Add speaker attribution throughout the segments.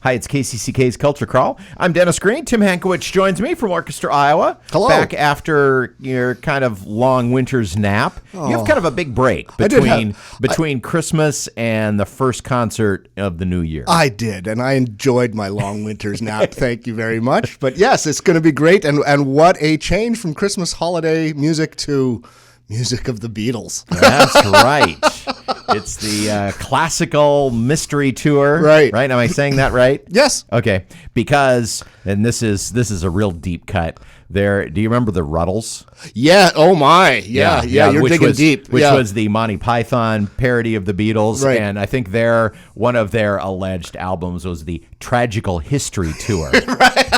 Speaker 1: Hi, it's KCCK's Culture Crawl. I'm Dennis Green. Tim Hankowicz joins me from Orchestra Iowa.
Speaker 2: Hello.
Speaker 1: Back after your kind of long winter's nap. You have kind of a big break between Christmas and the first concert of the new year.
Speaker 2: I did, and I enjoyed my long winter's nap. Thank you very much. But yes, it's going to be great, and what a change from Christmas holiday music to music of the Beatles.
Speaker 1: That's right. It's the classical mystery tour.
Speaker 2: Right.
Speaker 1: Am I saying that right?
Speaker 2: Yes.
Speaker 1: Okay. Because, and this is a real deep cut. Do you remember the Ruddles?
Speaker 2: Yeah. Oh my. Yeah. You're digging deep.
Speaker 1: Which was the Monty Python parody of the Beatles.
Speaker 2: Right.
Speaker 1: And I think one of their alleged albums was the Tragical History Tour.
Speaker 2: Right.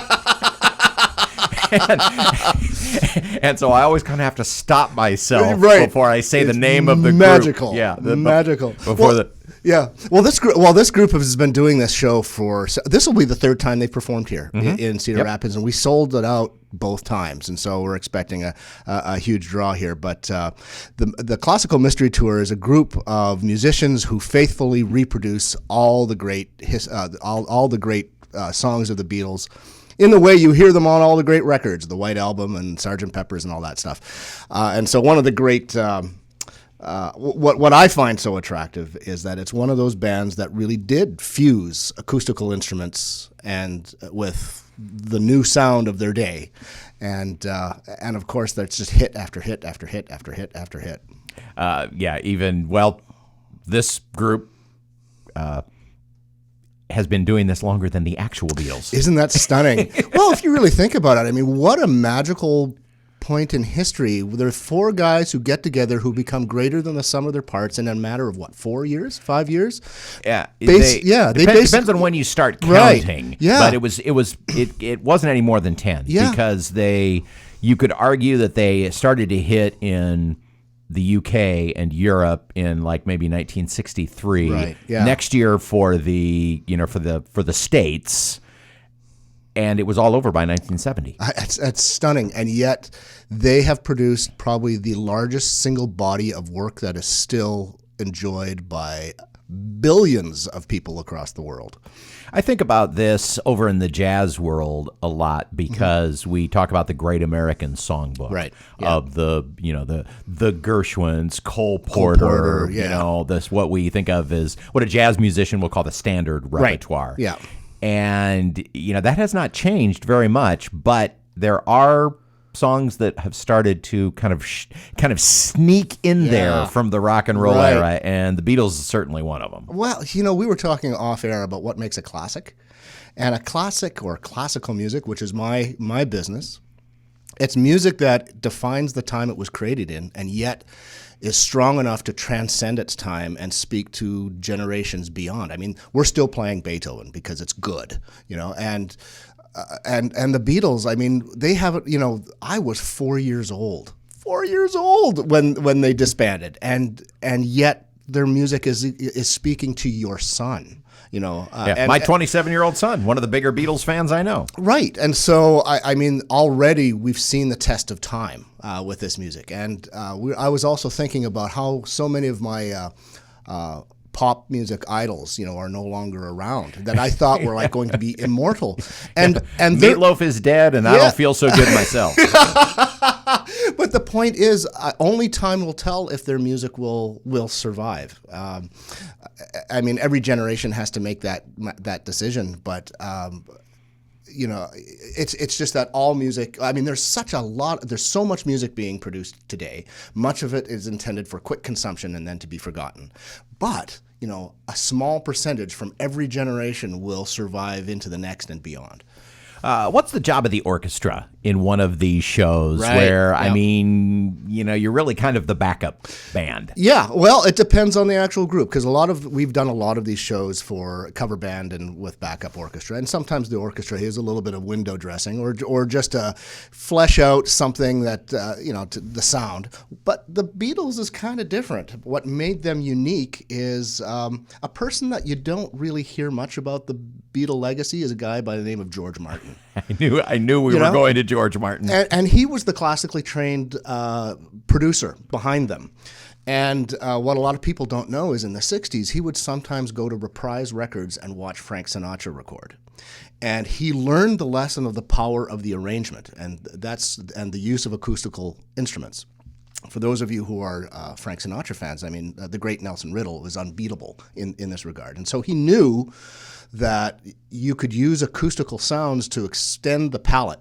Speaker 1: And so I always kind of have to stop myself before I say the name of the
Speaker 2: magical.
Speaker 1: group. Yeah,
Speaker 2: magical.
Speaker 1: Yeah.
Speaker 2: Well, this group has been doing this show this will be the third time they performed here in Cedar Rapids, and we sold it out both times, and so we're expecting a huge draw here. But the Classical Mystery Tour is a group of musicians who faithfully reproduce all the great songs of the Beatles in the way you hear them on all the great records, the White Album and Sgt. Pepper's and all that stuff. And so one of the great, what I find so attractive is that it's one of those bands that really did fuse acoustical instruments and with the new sound of their day. And of course, that's just hit after hit after hit after hit after hit. This group
Speaker 1: has been doing this longer than the actual Beatles.
Speaker 2: Isn't that stunning? Well, if you really think about it, I mean, what a magical point in history. There are four guys who get together who become greater than the sum of their parts in a matter of 4 years, 5 years?
Speaker 1: Yeah.
Speaker 2: Depends
Speaker 1: on when you start counting.
Speaker 2: Right. Yeah.
Speaker 1: But it wasn't any more than 10 because you could argue that they started to hit in the UK and Europe in like maybe 1963.
Speaker 2: Right. Yeah.
Speaker 1: Next year for the States, and it was all over by 1970.
Speaker 2: That's stunning, and yet they have produced probably the largest single body of work that is still enjoyed by billions of people across the world.
Speaker 1: I think about this over in the jazz world a lot because we talk about the Great American Songbook of the Gershwins, Cole Porter, this what we think of as what a jazz musician will call the standard repertoire.
Speaker 2: Right. Yeah.
Speaker 1: And that has not changed very much, but there are songs that have started to kind of sneak in there from the rock and roll era, and the Beatles is certainly one of them.
Speaker 2: Well, we were talking off air about what makes a classic, and a classic or classical music, which is my business, it's music that defines the time it was created in, and yet is strong enough to transcend its time and speak to generations beyond. I mean, we're still playing Beethoven because it's good, and the Beatles, I mean, they have, I was 4 years old when they disbanded, and yet their music is speaking to your son.
Speaker 1: My 27-year-old son, one of the bigger Beatles fans I know.
Speaker 2: Right, and so I mean, already we've seen the test of time with this music, and I was also thinking about how so many of my pop music idols, are no longer around that I thought were like going to be immortal, and
Speaker 1: Meatloaf is dead, and I don't feel so good myself.
Speaker 2: But the point is, only time will tell if their music will survive. I mean, every generation has to make that decision, but it's just that all music. I mean, there's so much music being produced today. Much of it is intended for quick consumption and then to be forgotten. But a small percentage from every generation will survive into the next and beyond.
Speaker 1: What's the job of the orchestra in one of these shows where, I mean, you're really kind of the backup band?
Speaker 2: Yeah, well, it depends on the actual group because we've done a lot of these shows for cover band and with backup orchestra, and sometimes the orchestra is a little bit of window dressing or just to flesh out something that, to the sound. But the Beatles is kind of different. What made them unique is a person that you don't really hear much about the Beatle legacy is a guy by the name of George Martin.
Speaker 1: I knew we were going to George Martin.
Speaker 2: And he was the classically trained producer behind them. And what a lot of people don't know is in the 60s, he would sometimes go to Reprise Records and watch Frank Sinatra record. And he learned the lesson of the power of the arrangement and the use of acoustical instruments. For those of you who are Frank Sinatra fans, I mean, the great Nelson Riddle was unbeatable in this regard. And so he knew that you could use acoustical sounds to extend the palette.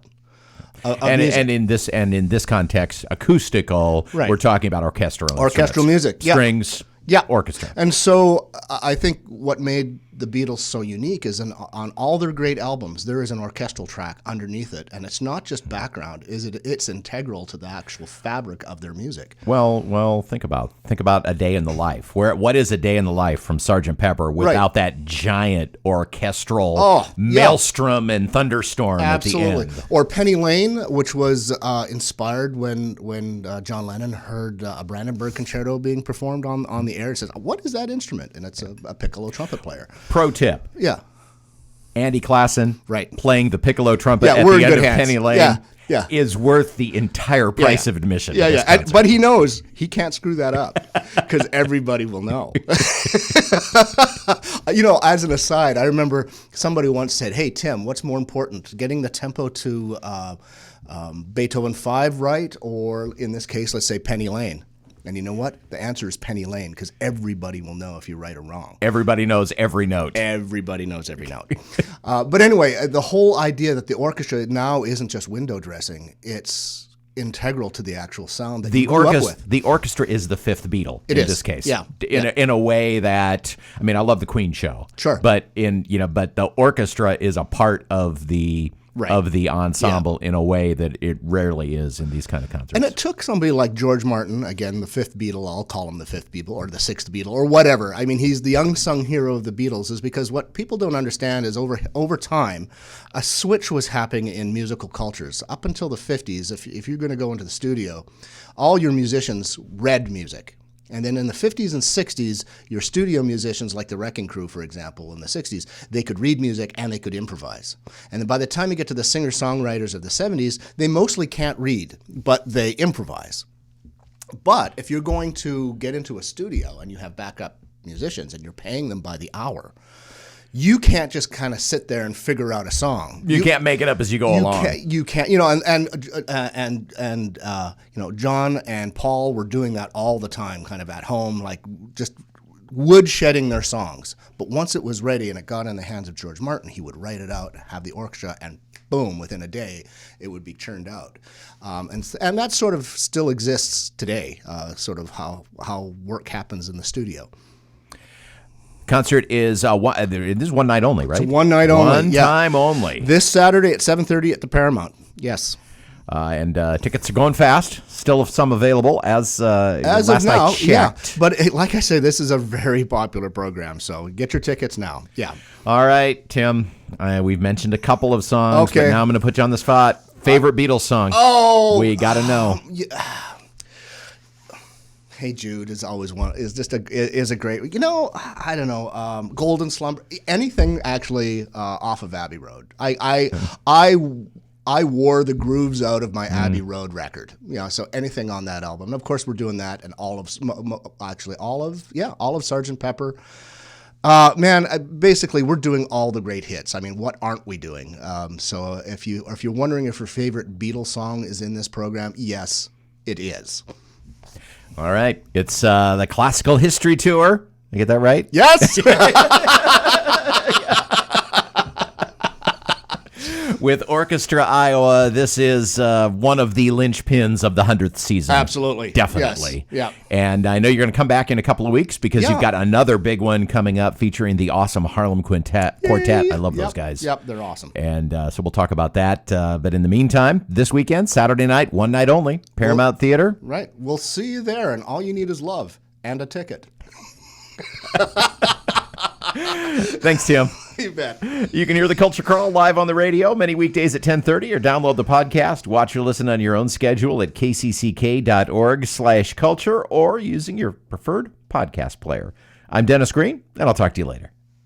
Speaker 2: And
Speaker 1: in this context, acoustical,
Speaker 2: right.
Speaker 1: We're talking about orchestral
Speaker 2: music,
Speaker 1: strings, orchestra.
Speaker 2: And so I think what made the Beatles so unique is on all their great albums, there is an orchestral track underneath it, and it's not just background; it's integral to the actual fabric of their music.
Speaker 1: Well, think about A Day in the Life. What is A Day in the Life from Sgt. Pepper without that giant orchestral maelstrom and thunderstorm
Speaker 2: Absolutely.
Speaker 1: At the end?
Speaker 2: Or Penny Lane, which was inspired when John Lennon heard a Brandenburg Concerto being performed on the air. It says, "What is that instrument?" And it's a piccolo trumpet player.
Speaker 1: Pro tip.
Speaker 2: Yeah.
Speaker 1: Andy Classen
Speaker 2: right.
Speaker 1: playing the piccolo trumpet at
Speaker 2: we're
Speaker 1: the
Speaker 2: in
Speaker 1: end
Speaker 2: good
Speaker 1: of
Speaker 2: hands.
Speaker 1: Penny Lane
Speaker 2: Yeah.
Speaker 1: is worth the entire price of admission.
Speaker 2: But he knows he can't screw that up because everybody will know. As an aside, I remember somebody once said, "Hey, Tim, what's more important, getting the tempo to Beethoven 5 right, or in this case, let's say Penny Lane?" And you know what? The answer is Penny Lane, because everybody will know if you're right or wrong.
Speaker 1: Everybody knows every note.
Speaker 2: Everybody knows every note. But anyway, the whole idea that the orchestra now isn't just window dressing, it's integral to the actual sound that you grew up with.
Speaker 1: The orchestra is the fifth Beatle in this case.
Speaker 2: Yeah.
Speaker 1: In a way that, I mean, I love the Queen show.
Speaker 2: Sure.
Speaker 1: But but the orchestra is a part of the ensemble in a way that it rarely is in these kind of concerts.
Speaker 2: And it took somebody like George Martin, again, the fifth Beatle, I'll call him the fifth Beatle, or the sixth Beatle, or whatever. I mean, he's the unsung hero of the Beatles, is because what people don't understand is over time, a switch was happening in musical cultures. Up until the 50s, if you're going to go into the studio, all your musicians read music. And then in the 50s and 60s, your studio musicians, like the Wrecking Crew, for example, in the 60s, they could read music and they could improvise. And then by the time you get to the singer-songwriters of the 70s, they mostly can't read, but they improvise. But if you're going to get into a studio and you have backup musicians and you're paying them by the hour, you can't just kind of sit there and figure out a song.
Speaker 1: You can't make it up as you go along.
Speaker 2: You can't, John and Paul were doing that all the time, kind of at home, like just woodshedding their songs. But once it was ready and it got in the hands of George Martin, he would write it out, have the orchestra, and boom, within a day, it would be churned out. And that sort of still exists today, sort of how work happens in the studio.
Speaker 1: Concert is this is one night only, right?
Speaker 2: It's one night only.
Speaker 1: One time only.
Speaker 2: This Saturday at 7:30 at the Paramount. Yes.
Speaker 1: And tickets are going fast. Still some available as last
Speaker 2: of now.
Speaker 1: I checked.
Speaker 2: Yeah. But like I say, this is a very popular program, so get your tickets now. Yeah.
Speaker 1: All right, Tim. We've mentioned a couple of songs, but now I'm going to put you on the spot. Favorite Beatles song?
Speaker 2: Oh,
Speaker 1: we got to know.
Speaker 2: Hey Jude is always one. Is a great. I don't know. Golden Slumber. Anything actually off of Abbey Road. I wore the grooves out of my Abbey Road record. So anything on that album. And of course, we're doing that and all of Sgt. Pepper. Basically, we're doing all the great hits. I mean, what aren't we doing? So if you're wondering if your favorite Beatles song is in this program, yes, it is.
Speaker 1: All right. It's the Classical History Tour. I get that right?
Speaker 2: Yes.
Speaker 1: With Orchestra Iowa, this is one of the linchpins of the 100th season.
Speaker 2: Absolutely.
Speaker 1: Definitely.
Speaker 2: Yes. Yeah.
Speaker 1: And I know you're going to come back in a couple of weeks because you've got another big one coming up featuring the awesome Harlem Quartet. I love those guys.
Speaker 2: Yep, they're awesome.
Speaker 1: And so we'll talk about that. But in the meantime, this weekend, Saturday night, one night only, Paramount Theater.
Speaker 2: Right. We'll see you there, and all you need is love and a ticket.
Speaker 1: Thanks, Tim.
Speaker 2: You bet.
Speaker 1: You can hear The Culture Crawl live on the radio many weekdays at 10:30 or download the podcast. Watch or listen on your own schedule at kcck.org/culture or using your preferred podcast player. I'm Dennis Green, and I'll talk to you later.